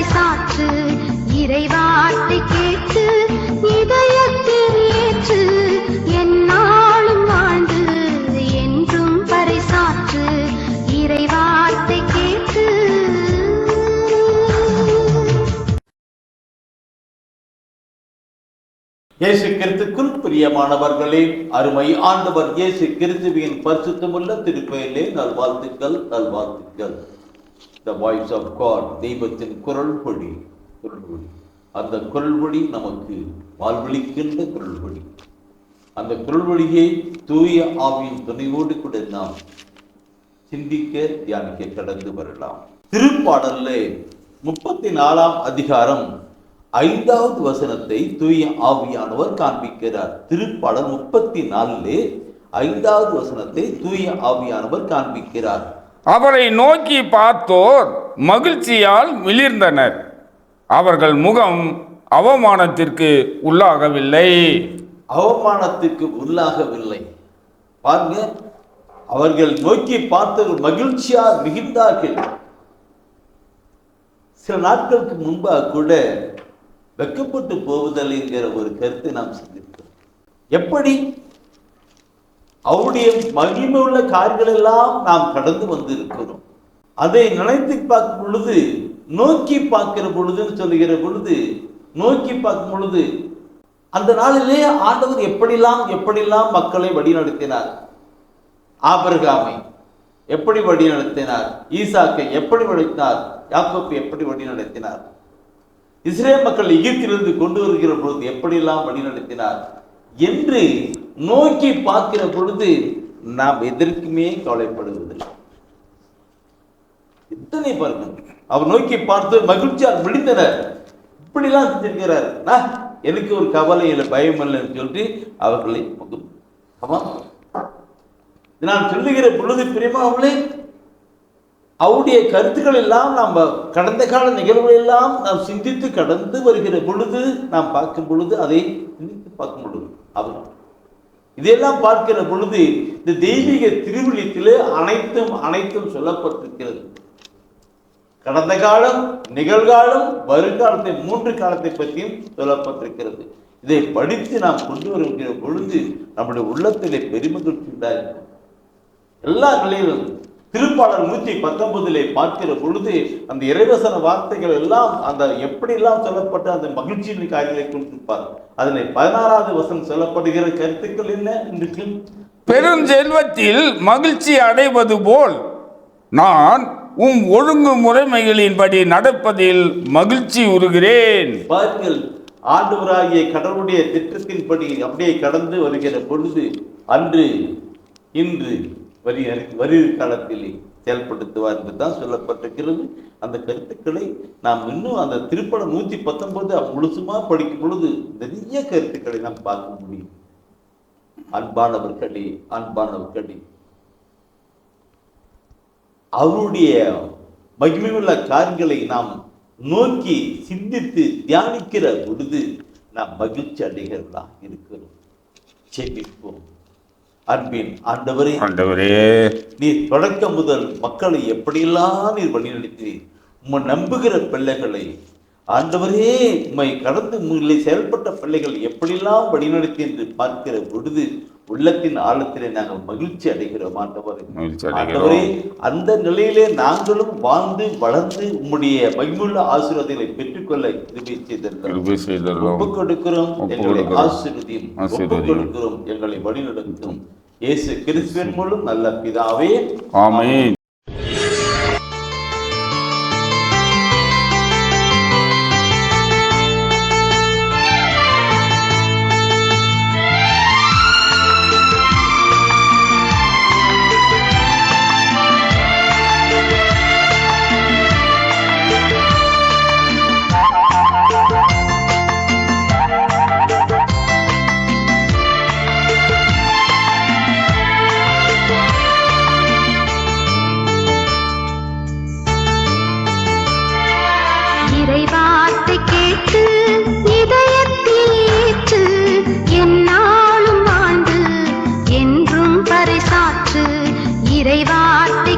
பறைசாற்று இறைவார்த்தை கேட்டு இதயத்தில் ஏற்று எந்நாளும் வாழ்ந்து என்றும் பறைசாற்று இறைவார்த்தை கேட்டு. இயேசு கிறிஸ்துக்குள் பிரியமானவர்களே, அருமை ஆண்டவர் இயேசு கிறிஸ்துவின் பரிசுத்தமுள்ள திருப்பெயரிலே நல்வாழ்த்துக்கள் நல்வாழ்த்துக்கள். The voice of God, தெய்வத்தின் குரல் வழி. அந்த குரல் வழி நமக்கு வாழ்வளிக்கின்ற குரல் வழி. அந்த குரல் வழியை தூய ஆவியின் துணையோடு கூட நாம் சிந்திக்க தியானிக்க கடந்து வரலாம். திருப்பாடல்ல 34ஆம் அதிகாரம் 5வது வசனத்தை தூய ஆவியானவர் காண்பிக்கிறார். திருப்பாடல் 34 5வது வசனத்தை தூய ஆவியானவர் காண்பிக்கிறார். அவரை நோக்கி பார்த்தோர் மகிழ்ச்சியால் மிளிர்ந்தனர், அவர்கள் முகம் அவமானத்திற்கு உள்ளாகவில்லை. அவமானத்திற்கு உள்ளாகவில்லை. பாருங்க, அவர்கள் நோக்கி பார்த்தவர்கள் மகிழ்ச்சியால் மிகுந்தார்கள். சில நாட்களுக்கு முன்பாக கூட வெக்கப்பட்டு போவதில் என்கிற ஒரு கருத்தை நாம் சிந்தித்தோம். எப்படி அவருடைய மகிமை உள்ள காரியங்கள் எல்லாம் நாம் கடந்து வந்து இருக்கிறோம். அதை நினைத்து பார்க்கும் பொழுது, நோக்கி பார்க்கிற பொழுதுன்னு சொல்லுகிற பொழுது, நோக்கி பார்க்கும் பொழுது அந்த நாளிலே ஆண்டவர் எப்படிலாம் மக்களை வழிநடத்தினார். ஆபிரகாமை எப்படி வழிநடத்தினார், ஈசாக்கை எப்படி வழித்தினார், யாக்கோப்பை எப்படி வழிநடத்தினார், இஸ்ரேல் மக்கள் எகிப்திலிருந்து கொண்டு வருகிற பொழுது எப்படியெல்லாம் வழிநடத்தினார் என்று நோக்கி பார்க்கிற பொழுது நாம் எதற்குமே கவலைப்படுவதில்லை. இத்தனை பாருங்க, அவர் நோக்கி பார்த்து மகிழ்ச்சியால் விழித்தனர். இப்படிலாம் செஞ்சிருக்கிறார், எனக்கு ஒரு கவலை இல்லை, பயம் இல்லைன்னு சொல்லிட்டு அவர்களை நான் சொல்லுகிற பொழுது பிரியமானவர்களே, அவருடைய கருத்துக்கள் எல்லாம் நாம் கடந்த கால நிகழ்வுகள் எல்லாம் நாம் சிந்தித்து கடந்து வருகிற பொழுது நாம் பார்க்கும் பொழுது, அதை சிந்தித்து பார்க்கும் பொழுது அவர் இதையெல்லாம் பார்க்கிற பொழுது இந்த தெய்வீக திருவிழியத்திலே அனைத்தும் சொல்லப்பட்டிருக்கிறது. கடந்த காலம், நிகழ்காலம், வருங்காலத்தை 3 காலத்தை பற்றியும் சொல்லப்பட்டிருக்கிறது. இதை படித்து நாம் கொண்டு வருகிற பொழுது நம்முடைய உள்ளத்திலே பெருமகிழ்ச்சி உண்டாயிருக்கும். எல்லா நிலையிலும் திருப்பாடல் 119 பார்க்கிற பொழுது அந்த இறைவசன வார்த்தைகள் எல்லாம் அந்த எப்படியெல்லாம் சொல்லப்பட்ட அந்த மகிழ்ச்சியின் காரியங்களை கொண்டிருப்பார். அதில் 16வது வசனம் சொல்லப்படுகிற கருத்துக்கள் என்ன என்று, பெருஞ்செல்வத்தில் மகிழ்ச்சி அடைவது போல் நான் ஒழுங்கு முறைமைகளின்படி நடப்பதில் மகிழ்ச்சி உறுகிறேன். பாருங்கள், ஆண்டவராகிய கடவுளுடைய திட்டத்தின்படி அப்படியே கடந்து வருகிற பொழுது அன்று இன்று வரி காலத்தில் செயல்படுத்துவார் என்று தான் சொல்லப்பட்டிருக்கிறது. அந்த கருத்துக்களை நாம் இன்னும் அந்த திருப்படம் 119 முழுசுமா படிக்கும் பொழுது நிறைய கருத்துக்களை நாம் பார்க்க முடியும். அன்பானவர்களே, அவருடைய மகிமையுள்ள காரியங்களை நாம் நோக்கி சிந்தித்து தியானிக்கிற பொழுது நாம் மகிழ்ச்சி அடைகிறதா இருக்கிறோம். செபிப்போம். அன்பின் ஆண்டவரே, நீர் தொடக்க முதல் மக்களை எப்படியெல்லாம் நீர் வழிநடத்தீர். உம்மை நம்புகிற பிள்ளைகளை ஆண்டவரே, உம்மை கடந்து உங்களை செயல்பட்ட பிள்ளைகள் எப்படியெல்லாம் வழிநடத்தி என்று பார்க்கிற பொழுது உள்ளத்தின் ஆழத்திலே நாங்கள் மகிழ்ச்சி அடைகிறோம். ஆண்டவரே, அந்த நிலையிலே நாங்களும் வாழ்ந்து வளர்ந்து உம்முடைய மகிமுள்ள ஆசீர்வாதங்களை பெற்றுக்கொள்ள கிருபை செய்திருக்கிறோம். ஒப்புக் கொடுக்கிறோம், எங்களை ஆசீர்வதியும். ஒப்புக் கொடுக்கிறோம், எங்களை வழிநடத்தும். இயேசு கிறிஸ்துவின் மூலம் நல்ல பிதாவே, ஆமென். இறைவார்த்தை கேட்டு இதயத்தில் ஏற்று எந்நாளும் வாழ்ந்து என்றும் பறைசாற்று இறைவார்த்தை